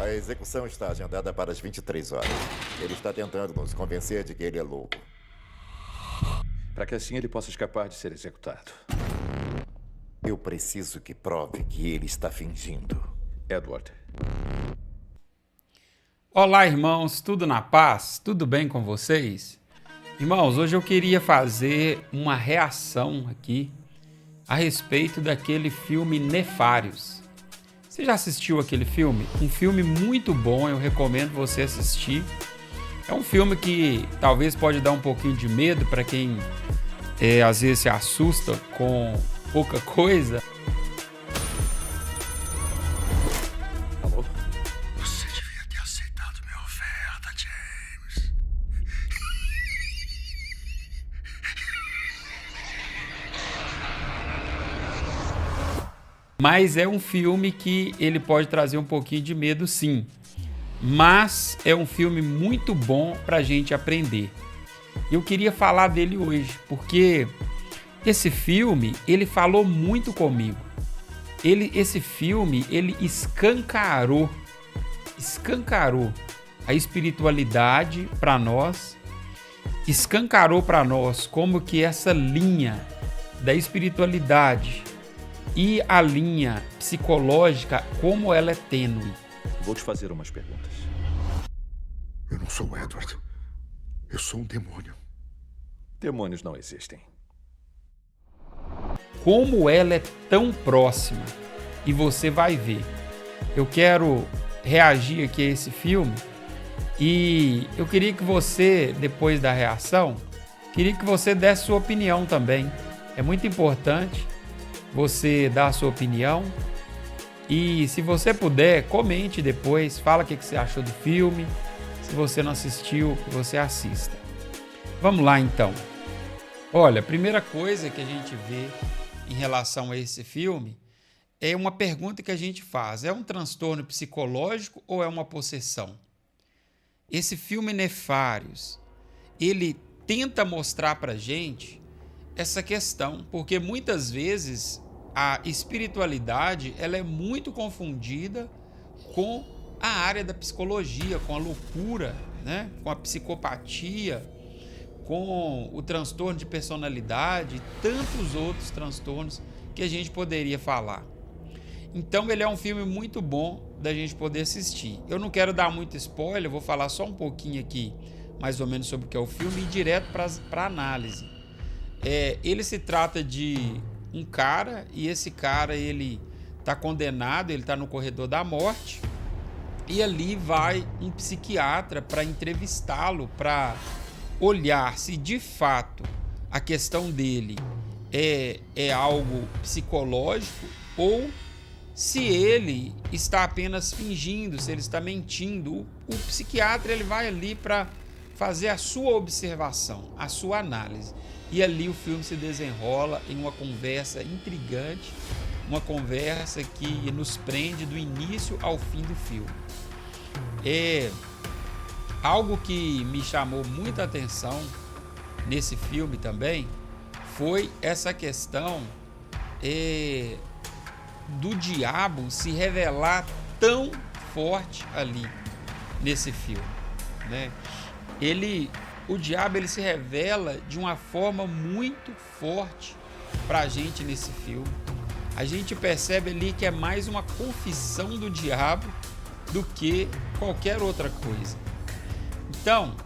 A execução está agendada para as 23 horas. Ele está tentando nos convencer de que ele é louco. Para que assim ele possa escapar de ser executado. Eu preciso que prove que ele está fingindo. Edward. Olá, irmãos, tudo na paz? Tudo bem com vocês? Irmãos, hoje eu queria fazer uma reação aqui a respeito daquele filme Nefários. Você já assistiu aquele filme? Um filme muito bom, eu recomendo você assistir. É um filme que talvez pode dar um pouquinho de medo para quem às vezes se assusta com pouca coisa. Alô? Você devia ter aceitado minha oferta, James. Mas é um filme que ele pode trazer um pouquinho de medo, sim. Mas é um filme muito bom para a gente aprender. Eu queria falar dele hoje, porque esse filme, ele falou muito comigo. Esse filme, ele escancarou a espiritualidade para nós, escancarou para nós como que essa linha da espiritualidade e a linha psicológica, como ela é tênue. Vou te fazer umas perguntas. Eu não sou o Edward. Eu sou um demônio. Demônios não existem. Como ela é tão próxima, e você vai ver. Eu quero reagir aqui a esse filme e eu queria que você, depois da reação, queria que você desse sua opinião também. É muito importante você dar a sua opinião e, se você puder, comente depois, fala o que você achou do filme. Se você não assistiu, que você assista. Vamos lá então. Olha, a primeira coisa que a gente vê em relação a esse filme é uma pergunta que a gente faz: é um transtorno psicológico ou é uma possessão? Esse filme Nefários, ele tenta mostrar pra gente essa questão, porque muitas vezes a espiritualidade ela é muito confundida com a área da psicologia, com a loucura, né? Com a psicopatia, com o transtorno de personalidade e tantos outros transtornos que a gente poderia falar. Então ele é um filme muito bom da gente poder assistir. Eu não quero dar muito spoiler, vou falar só um pouquinho aqui, mais ou menos sobre o que é o filme, e ir direto para análise. Ele se trata de um cara, e esse cara ele está condenado, ele está no corredor da morte, e ali vai um psiquiatra para entrevistá-lo, para olhar se de fato a questão dele é algo psicológico ou se ele está apenas fingindo, se ele está mentindo. O psiquiatra ele vai ali para fazer a sua observação, a sua análise. E ali o filme se desenrola em uma conversa intrigante, uma conversa que nos prende do início ao fim do filme. Algo que me chamou muita atenção nesse filme também foi essa questão do diabo se revelar tão forte ali nesse filme, né? O diabo ele se revela de uma forma muito forte para a gente nesse filme. A gente percebe ali que é mais uma confissão do diabo do que qualquer outra coisa. Então,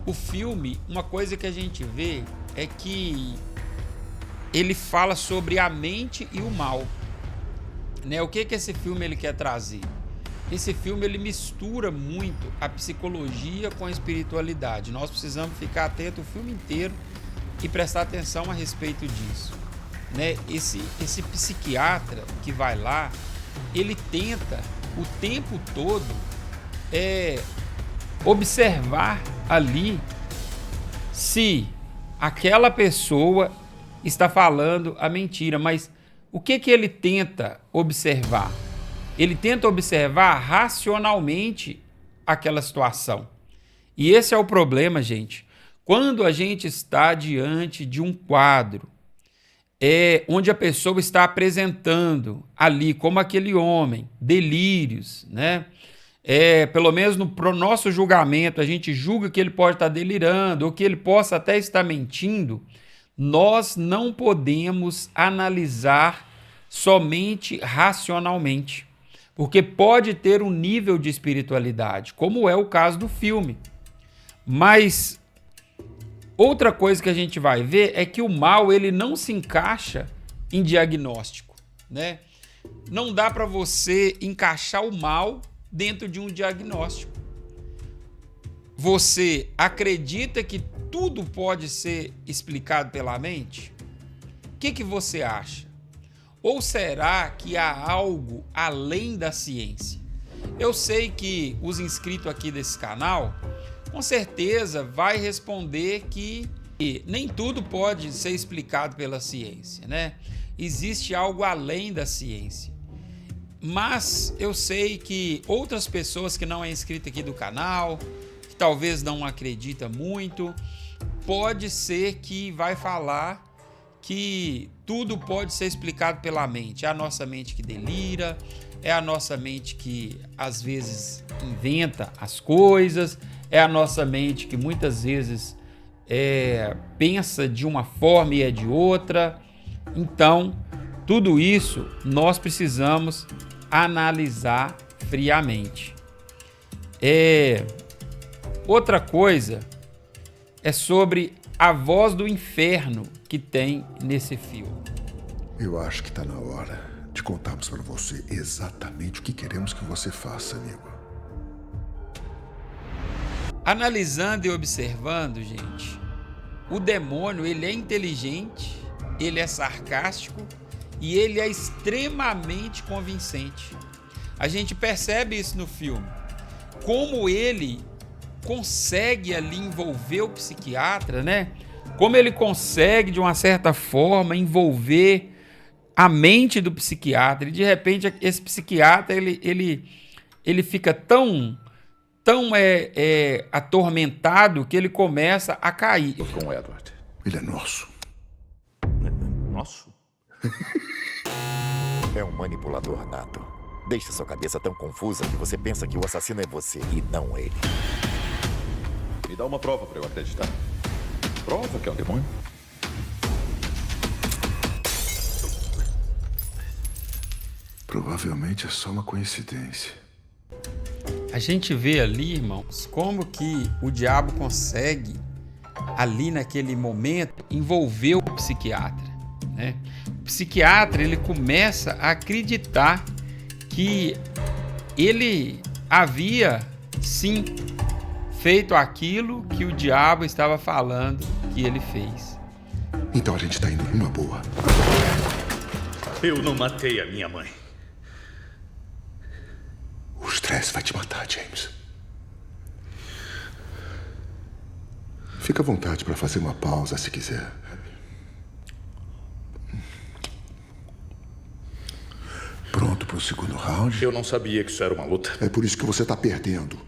o filme, uma coisa que a gente vê é que ele fala sobre a mente e o mal, né? O que esse filme ele quer trazer? Esse filme ele mistura muito a psicologia com a espiritualidade. Nós precisamos ficar atento o filme inteiro e prestar atenção a respeito disso, né? Esse psiquiatra que vai lá, ele tenta o tempo todo observar ali se aquela pessoa está falando a mentira. Mas o que ele tenta observar? Ele tenta observar racionalmente aquela situação. E esse é o problema, gente. Quando a gente está diante de um quadro onde a pessoa está apresentando ali, como aquele homem, delírios, né? pelo menos pro nosso julgamento, a gente julga que ele pode estar delirando ou que ele possa até estar mentindo, nós não podemos analisar somente racionalmente, porque pode ter um nível de espiritualidade, como é o caso do filme. Mas outra coisa que a gente vai ver é que o mal ele não se encaixa em diagnóstico, né? Não dá para você encaixar o mal dentro de um diagnóstico. Você acredita que tudo pode ser explicado pela mente? O que você acha? Ou será que há algo além da ciência? Eu sei que os inscritos aqui desse canal, com certeza vai responder que nem tudo pode ser explicado pela ciência, né? Existe algo além da ciência. Mas eu sei que outras pessoas que não é inscrita aqui do canal, que talvez não acredita muito, pode ser que vai falar que tudo pode ser explicado pela mente. É a nossa mente que delira, é a nossa mente que às vezes inventa as coisas, é a nossa mente que muitas vezes pensa de uma forma e é de outra. Então, tudo isso nós precisamos analisar friamente. Outra coisa é sobre a voz do inferno que tem nesse filme. Eu acho que está na hora de contarmos para você exatamente o que queremos que você faça, amigo. Analisando e observando, gente, o demônio ele é inteligente, ele é sarcástico e ele é extremamente convincente. A gente percebe isso no filme. Como ele consegue ali envolver o psiquiatra, né? Como ele consegue, de uma certa forma, envolver a mente do psiquiatra. E, de repente, esse psiquiatra, ele fica tão atormentado que ele começa a cair. Tô com o Edward. Ele é nosso. Nosso? É um manipulador nato. Deixe sua cabeça tão confusa que você pensa que o assassino é você e não ele. Me dá uma prova pra eu acreditar. Prova que é um demônio. Provavelmente é só uma coincidência. A gente vê ali, irmãos, como que o diabo consegue, ali naquele momento, envolver o psiquiatra, né? O psiquiatra, ele começa a acreditar que ele havia, sim, feito aquilo que o diabo estava falando que ele fez. Então a gente tá indo numa boa. Eu não matei a minha mãe. O estresse vai te matar, James. Fica à vontade para fazer uma pausa se quiser. Pronto pro segundo round? Eu não sabia que isso era uma luta. É por isso que você tá perdendo.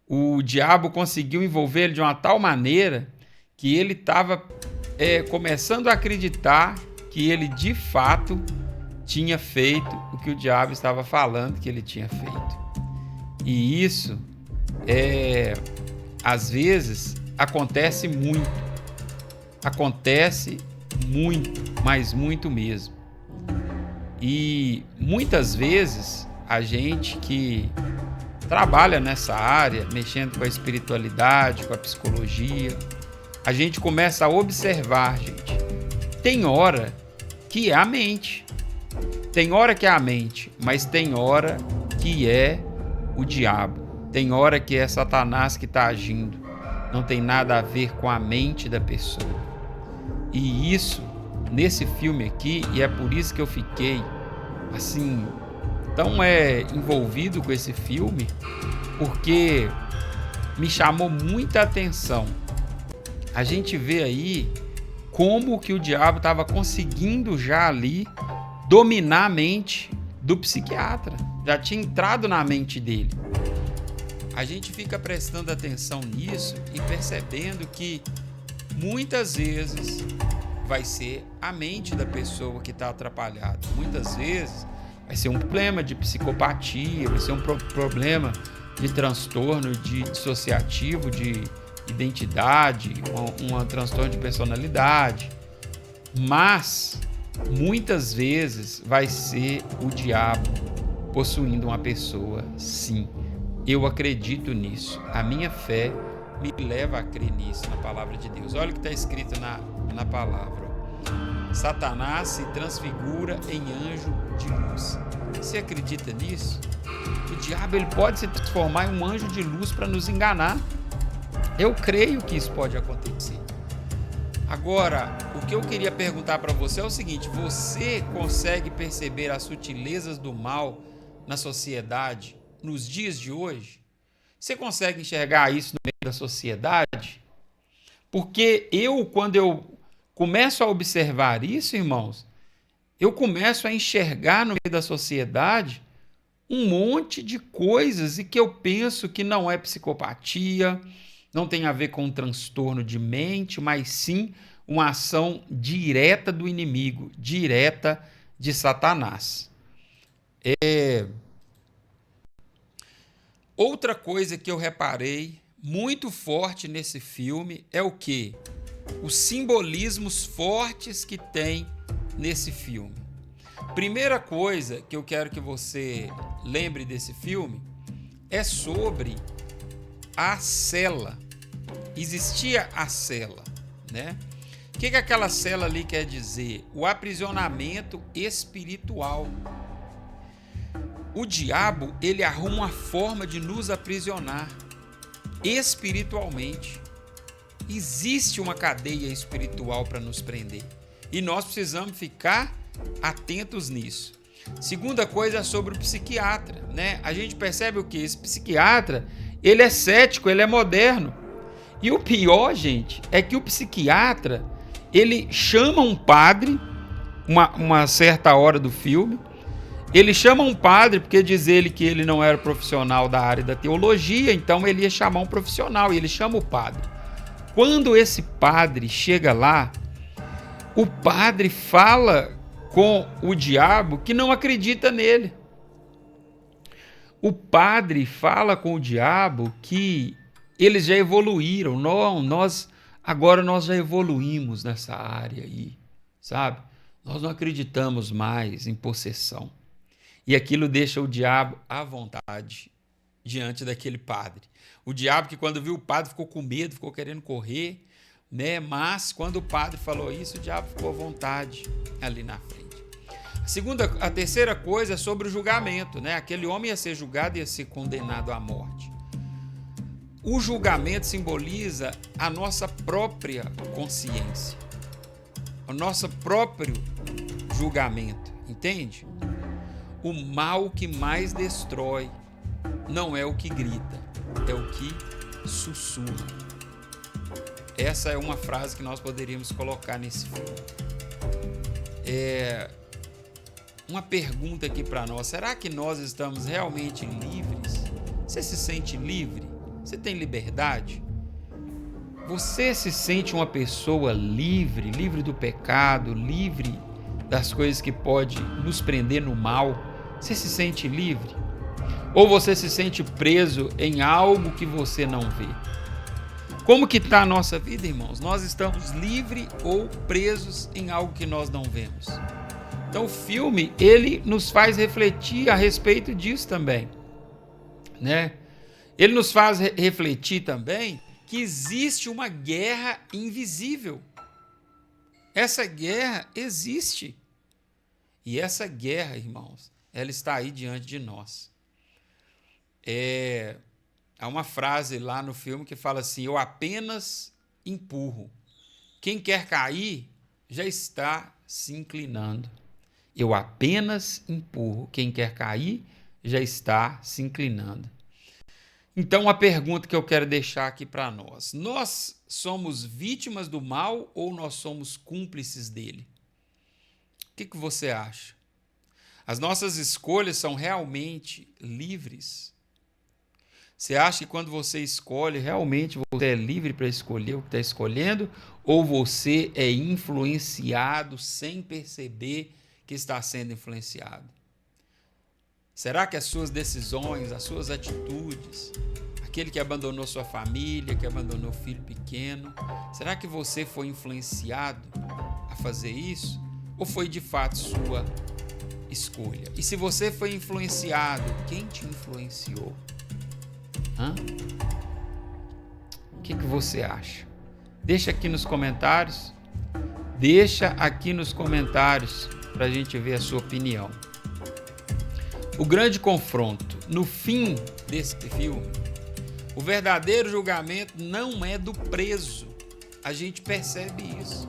O diabo conseguiu envolver ele de uma tal maneira que ele estava começando a acreditar que ele de fato tinha feito o que o diabo estava falando que ele tinha feito. E isso, às vezes, acontece muito. Acontece muito, mas muito mesmo. E muitas vezes a gente que trabalha nessa área, mexendo com a espiritualidade, com a psicologia, a gente começa a observar, gente. Tem hora que é a mente. Tem hora que é a mente, mas tem hora que é o diabo. Tem hora que é Satanás que está agindo. Não tem nada a ver com a mente da pessoa. E isso, nesse filme aqui, e é por isso que eu fiquei, assim, tão envolvido com esse filme, porque me chamou muita atenção. A gente vê aí como que o diabo estava conseguindo já ali dominar a mente do psiquiatra. Já tinha entrado na mente dele. A gente fica prestando atenção nisso e percebendo que muitas vezes vai ser a mente da pessoa que está atrapalhada. Muitas vezes vai ser um problema de psicopatia, vai ser um problema de transtorno dissociativo, de identidade, um transtorno de personalidade. Mas, muitas vezes, vai ser o diabo possuindo uma pessoa, sim. Eu acredito nisso. A minha fé me leva a crer nisso, na palavra de Deus. Olha o que está escrito na palavra. Satanás se transfigura em anjo de luz. Você acredita nisso? O diabo ele pode se transformar em um anjo de luz para nos enganar. Eu creio que isso pode acontecer. Agora, o que eu queria perguntar para você é o seguinte: você consegue perceber as sutilezas do mal na sociedade nos dias de hoje? Você consegue enxergar isso no meio da sociedade? Porque quando eu começo a observar isso, irmãos, eu começo a enxergar no meio da sociedade um monte de coisas e que eu penso que não é psicopatia, não tem a ver com um transtorno de mente, mas sim uma ação direta do inimigo, direta de Satanás. Outra coisa que eu reparei muito forte nesse filme é o quê? Os simbolismos fortes que tem nesse filme. Primeira coisa que eu quero que você lembre desse filme é sobre a cela. Existia a cela, né? O que aquela cela ali quer dizer? O aprisionamento espiritual. O diabo, ele arruma uma forma de nos aprisionar espiritualmente. Existe uma cadeia espiritual para nos prender. E nós precisamos ficar atentos nisso. Segunda coisa é sobre o psiquiatra, né? A gente percebe o que? Esse psiquiatra, ele é cético, ele é moderno. E o pior, gente, é que o psiquiatra, ele chama um padre, uma certa hora do filme, ele chama um padre porque diz ele que ele não era profissional da área da teologia, então ele ia chamar um profissional e ele chama o padre. Quando esse padre chega lá, o padre fala com o diabo que não acredita nele. O padre fala com o diabo que eles já evoluíram. Não, agora nós já evoluímos nessa área aí, sabe? Nós não acreditamos mais em possessão. E aquilo deixa o diabo à vontade diante daquele padre. O diabo que quando viu o padre ficou com medo, ficou querendo correr, né? Mas quando o padre falou isso, o diabo ficou à vontade ali na frente. A terceira coisa é sobre o julgamento, né? Aquele homem ia ser julgado e ia ser condenado à morte. O julgamento simboliza a nossa própria consciência, o nosso próprio julgamento, entende? O mal que mais destrói não é o que grita, é o que sussurra. Essa é uma frase que nós poderíamos colocar nesse filme. Uma pergunta aqui para nós: será que nós estamos realmente livres? Você se sente livre? Você tem liberdade? Você se sente uma pessoa livre, livre do pecado, livre das coisas que podem nos prender no mal? Você se sente livre? Ou você se sente preso em algo que você não vê? Como que está a nossa vida, irmãos? Nós estamos livres ou presos em algo que nós não vemos? Então o filme, ele nos faz refletir a respeito disso também, né? Ele nos faz refletir também que existe uma guerra invisível. Essa guerra existe. E essa guerra, irmãos, ela está aí diante de nós. Há uma frase lá no filme que fala assim: eu apenas empurro. Quem quer cair já está se inclinando. Eu apenas empurro. Quem quer cair já está se inclinando. Então, a pergunta que eu quero deixar aqui para nós: nós somos vítimas do mal ou nós somos cúmplices dele? O que você acha? As nossas escolhas são realmente livres? Você acha que quando você escolhe, realmente você é livre para escolher o que está escolhendo? Ou você é influenciado sem perceber que está sendo influenciado? Será que as suas decisões, as suas atitudes, aquele que abandonou sua família, que abandonou filho pequeno, será que você foi influenciado a fazer isso? Ou foi de fato sua escolha? E se você foi influenciado, quem te influenciou? O que você acha? Deixa aqui nos comentários. Deixa aqui nos comentários para a gente ver a sua opinião. O grande confronto. No fim desse filme, o verdadeiro julgamento não é do preso. A gente percebe isso.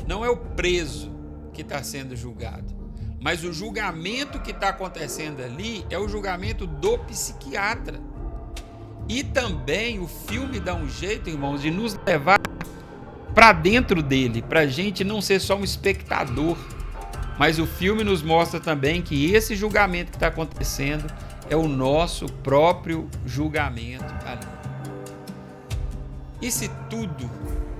Não é o preso que está sendo julgado. Mas o julgamento que está acontecendo ali é o julgamento do psiquiatra. E também o filme dá um jeito, irmãos, de nos levar para dentro dele, para a gente não ser só um espectador. Mas o filme nos mostra também que esse julgamento que está acontecendo é o nosso próprio julgamento ali. E se tudo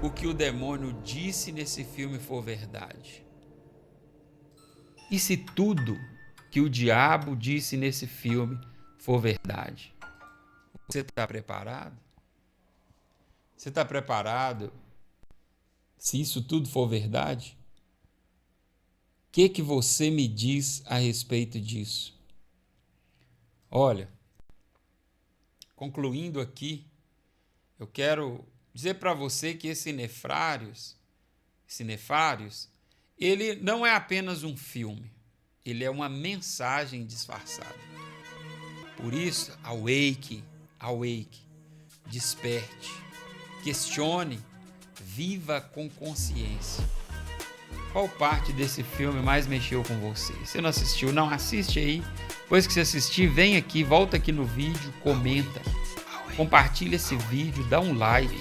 o que o demônio disse nesse filme for verdade? E se tudo que o diabo disse nesse filme for verdade? Você está preparado? Você está preparado se isso tudo for verdade? O que você me diz a respeito disso? Olha, concluindo aqui, eu quero dizer para você que esse Nefários, ele não é apenas um filme, ele é uma mensagem disfarçada. Por isso, awake, desperte, questione, viva com consciência. Qual parte desse filme mais mexeu com você? Se não assistiu, não assiste aí. Depois que você assistir, vem aqui, volta aqui no vídeo, comenta, compartilha esse vídeo, dá um like.